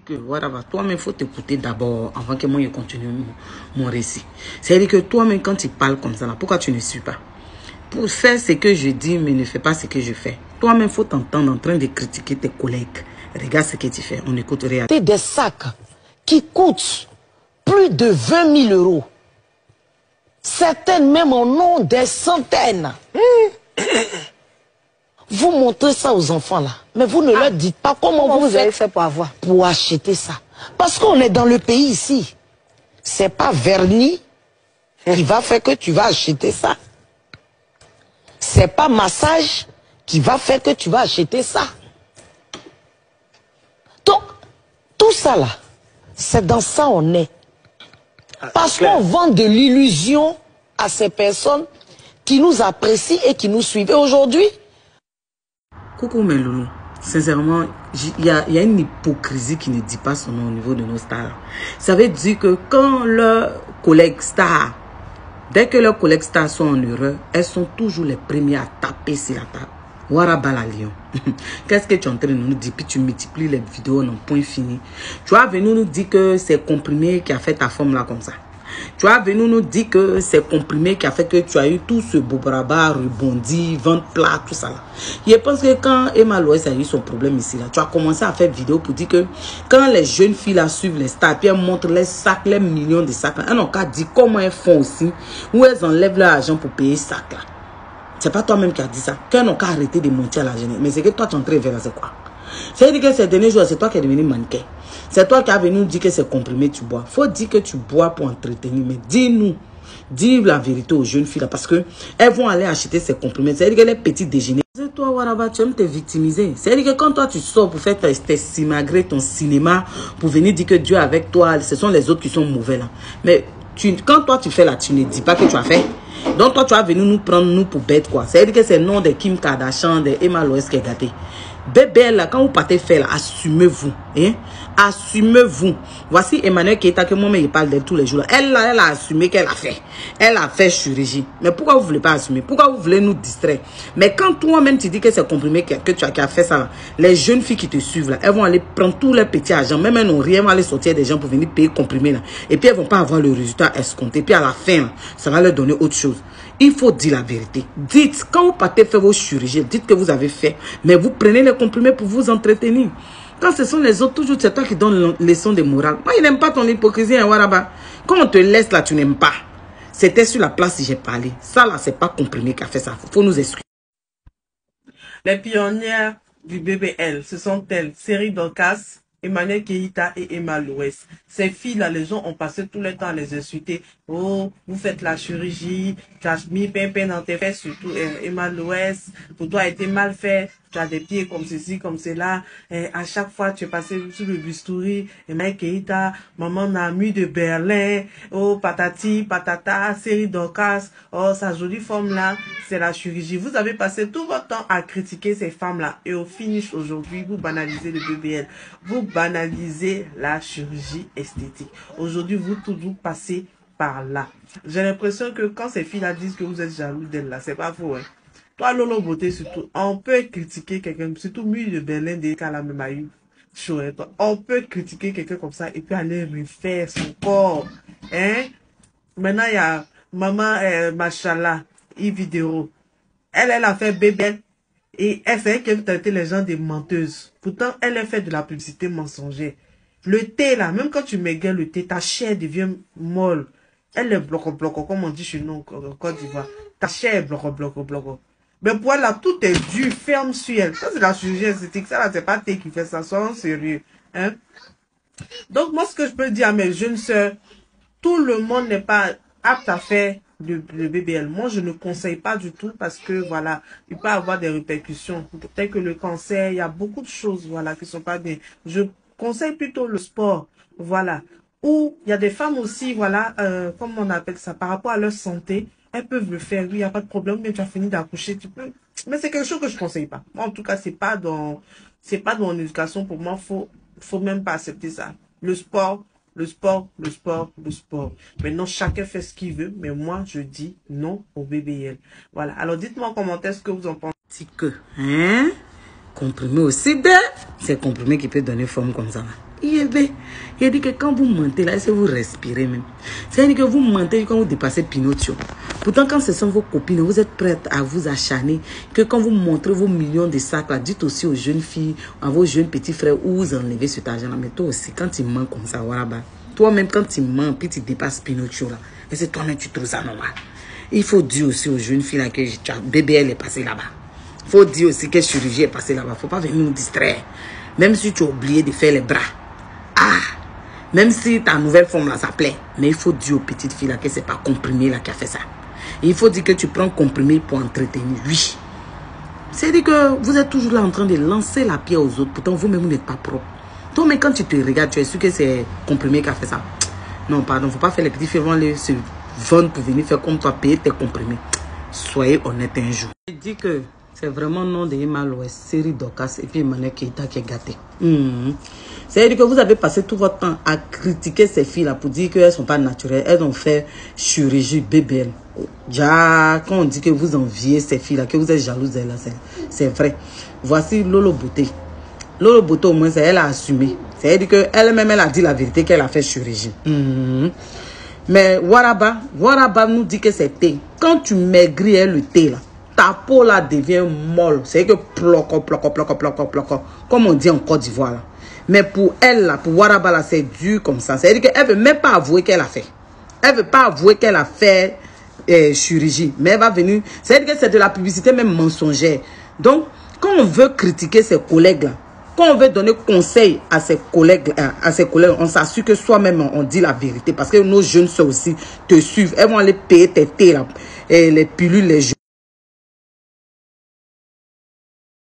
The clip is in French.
que, voilà, toi-même, il faut t'écouter d'abord avant que moi je continue mon récit. C'est-à-dire que toi-même, quand tu parles comme ça, là, pourquoi tu ne suis pas? Pour faire ce que je dis, mais ne fais pas ce que je fais. Toi-même, il faut t'entendre en train de critiquer tes collègues. Regarde ce que tu fais. On écoute rien. Des sacs qui coûtent plus de 20 000 euros. Certaines même en ont des centaines. Vous montrez ça aux enfants là, mais vous ne leur dites pas comment vous avez fait pour acheter ça. Parce qu'on est dans le pays ici. C'est pas vernis qui va faire que tu vas acheter ça. C'est pas massage qui va faire que tu vas acheter ça. Donc, tout ça là, c'est dans ça on est. Parce qu'on vend de l'illusion à ces personnes qui nous apprécient et qui nous suivent. Et aujourd'hui, coucou mes loulous. Sincèrement, il y a une hypocrisie qui ne dit pas son nom au niveau de nos stars. Ça veut dire que quand leurs collègues stars, dès que leurs collègues stars sont en erreur, elles sont toujours les premières à taper sur la table. Warabala Lion. Qu'est-ce que tu es en train de nous dire? Puis tu multiplies les vidéos en point fini. Tu vas venir nous dire que c'est comprimé qui a fait ta forme là comme ça. Tu vas venir nous dire que c'est comprimé qui a fait que tu as eu tout ce beau bras rebondi, ventre plat, tout ça là. Je pense que quand Emma Loès a eu son problème ici là, tu as commencé à faire vidéo pour dire que quand les jeunes filles là suivent les stars, puis elles montrent les sacs, les millions de sacs là, elles n'ont qu'à dire comment elles font aussi, où elles enlèvent leur argent pour payer ce sac là. C'est pas toi-même qui as dit ça. Qu'elles n'ont qu'à arrêter de mentir à la jeunesse. Mais c'est que toi tu es en train de faire c'est quoi? C'est-à-dire que ces derniers jours, c'est toi qui es devenu mannequin. C'est toi qui as venu nous dire que c'est comprimé, tu bois. Faut dire que tu bois pour entretenir. Mais dis-nous, dis la vérité aux jeunes filles là, parce que elles vont aller acheter ces comprimés. C'est-à-dire que les petits déjeuners. C'est toi, Waraba, tu aimes te victimiser. C'est-à-dire que quand toi tu sors pour faire tes simagrées, ton cinéma, pour venir dire que Dieu est avec toi, ce sont les autres qui sont mauvais là. Mais quand toi tu fais là, tu ne dis pas que tu as fait. Donc toi tu vas venir nous prendre nous pour bête quoi. C'est-à-dire que c'est le nom de Kim Kardashian, de Emma Loès qui est gâté. Bébé là, quand vous partez faire là, assumez-vous. Hein? Assumez-vous. Voici Emmanuel Keita que moi-même il parle d'elle tous les jours. Elle a assumé qu'elle a fait. Elle a fait chirurgie. Mais pourquoi vous ne voulez pas assumer? Pourquoi vous voulez nous distraire? Mais quand toi-même tu dis que c'est comprimé que tu as fait ça là, les jeunes filles qui te suivent là, elles vont aller prendre tous leurs petits argent. Même elles n'ont rien, elles vont aller sortir des gens pour venir payer comprimé là. Et puis elles vont pas avoir le résultat escompté. Et puis à la fin, là, ça va leur donner autre chose. Il faut dire la vérité. Dites, quand vous partez faire vos chirurgies, dites que vous avez fait. Mais vous prenez les comprimés pour vous entretenir. Quand ce sont les autres, toujours c'est toi qui donnes les leçons de morale. Moi, il n'aime pas ton hypocrisie, hein, Waraba. Quand on te laisse là, tu n'aimes pas. C'était sur la place si j'ai parlé. Ça là, c'est pas comprimé qui a fait ça. Faut nous excuser. Les pionnières du BBL, ce sont elles, Série Dorcas, Emmanuel Keita et Emma Loès. Ces filles-là, les gens ont passé tout le temps à les insulter. Oh, vous faites la chirurgie, tu as mis pimpin dans tes fesses, surtout Emma Loès. Pour toi, a été mal fait. Tu as des pieds comme ceci, comme cela. Et à chaque fois, tu es passé sur le bistouri. Emmanuel Keita, maman Nami de Berlin. Oh, patati, patata, Série Dorcas. Oh, sa jolie forme-là, c'est la chirurgie. Vous avez passé tout votre temps à critiquer ces femmes-là. Et au finish, aujourd'hui, vous banalisez le BBL. Vous banalisez la chirurgie esthétique. Aujourd'hui, vous passez par là. J'ai l'impression que quand ces filles-là disent que vous êtes jaloux d'elles, là, c'est pas faux, hein. Toi, Lolo Beauté, surtout, on peut critiquer quelqu'un, surtout Mille de Berlin, des cas, la même a eu chaud, hein. On peut critiquer quelqu'un comme ça et puis aller refaire son corps, hein. Maintenant, il y a maman, Machallah, vidéo. Elle a fait bébé. Et elle sait qu'elle traiter les gens des menteuses. Pourtant, elle a fait de la publicité mensongère. Le thé, là, même quand tu m'égales le thé, ta chair devient molle. Elle est bloco, comme on dit chez nous en Côte d'Ivoire. Ta chair est bloco. Mais pour elle, là, tout est dur, ferme sur elle. Ça, c'est la chirurgie esthétique. Ça, là, c'est pas thé qui fait ça. Soyons sérieux. Hein? Donc, moi, ce que je peux dire à mes jeunes sœurs, tout le monde n'est pas apte à faire le BBL. Moi, je ne conseille pas du tout parce que, voilà, il peut avoir des répercussions. Peut-être que le cancer, il y a beaucoup de choses, voilà, qui sont pas bien. Je conseille plutôt le sport, voilà. Ou, il y a des femmes aussi, voilà, comment on appelle ça, par rapport à leur santé, elles peuvent le faire, oui, il n'y a pas de problème, mais tu as fini d'accoucher, tu peux. Mais c'est quelque chose que je conseille pas. Moi, en tout cas, c'est pas dans l'éducation. Pour moi, faut même pas accepter ça. Le sport. Maintenant, chacun fait ce qu'il veut, mais moi, je dis non au BBL. Voilà. Alors, dites-moi en commentaire ce que vous en pensez. Hein? Comprimé aussi, c'est comprimé qui peut donner forme comme ça. Il dit que quand vous mentez, là, est-ce que vous respirez même? C'est-à-dire que vous mentez quand vous dépassez Pinocchio. Pourtant, quand ce sont vos copines, vous êtes prêtes à vous acharner. Que quand vous montrez vos millions de sacs, là, dites aussi aux jeunes filles, à vos jeunes petits frères, où vous enlevez cet argent-là. Mais toi aussi, quand tu mens comme ça, voilà, bah, toi-même, quand tu mens, puis tu dépasses Pinocchio, là, et c'est toi-même, tu trouves ça normal. Il faut dire aussi aux jeunes filles là, que bébé, elle est passée là-bas. Il faut dire aussi que chirurgie est passée là-bas. Il ne faut pas venir nous distraire. Même si tu as oublié de faire les bras. Ah! Même si ta nouvelle forme là, ça plaît. Mais il faut dire aux petites filles là que ce n'est pas comprimé là qui a fait ça. Et il faut dire que tu prends comprimé pour entretenir. Oui. C'est-à-dire que vous êtes toujours là en train de lancer la pierre aux autres. Pourtant, vous-même, vous n'êtes pas propre. Toi, mais quand tu te regardes, tu es sûr que c'est comprimé qui a fait ça. Non, pardon, il ne faut pas faire les petites filles. Vont aller se vendre pour venir faire comme toi, payer tes comprimés. Soyez honnête un jour. Je dis que c'est vraiment le nom de Emma l'Ouest, série Dorcas et puis Emmanuel Keita qui est gâté. C'est-à-dire que vous avez passé tout votre temps à critiquer ces filles-là pour dire qu'elles ne sont pas naturelles. Elles ont fait chirurgie BBL. Déjà, quand on dit que vous enviez ces filles-là, que vous êtes jalouse d'elles, c'est vrai. Voici Lolo Beauté. Lolo Beauté, au moins, elle a assumé. C'est-à-dire qu'elle-même, elle a dit la vérité qu'elle a fait chirurgie. Mais Waraba nous dit que c'est thé. Quand tu maigris le thé, là, ta peau là devient molle. C'est que ploco. Comme on dit en Côte d'Ivoire là. Mais pour elle là, pour Waraba là, c'est dur comme ça. C'est-à-dire qu'elle veut même pas avouer qu'elle a fait. Elle veut pas avouer qu'elle a fait chirurgie. Mais elle va venir. C'est-à-dire que c'est de la publicité même mensongère. Donc, quand on veut critiquer ses collègues là, quand on veut donner conseil à ses collègues, on s'assure que soi-même on dit la vérité. Parce que nos jeunes soeurs aussi te suivent. Elles vont aller payer tes thés là, et les pilules, les jeux.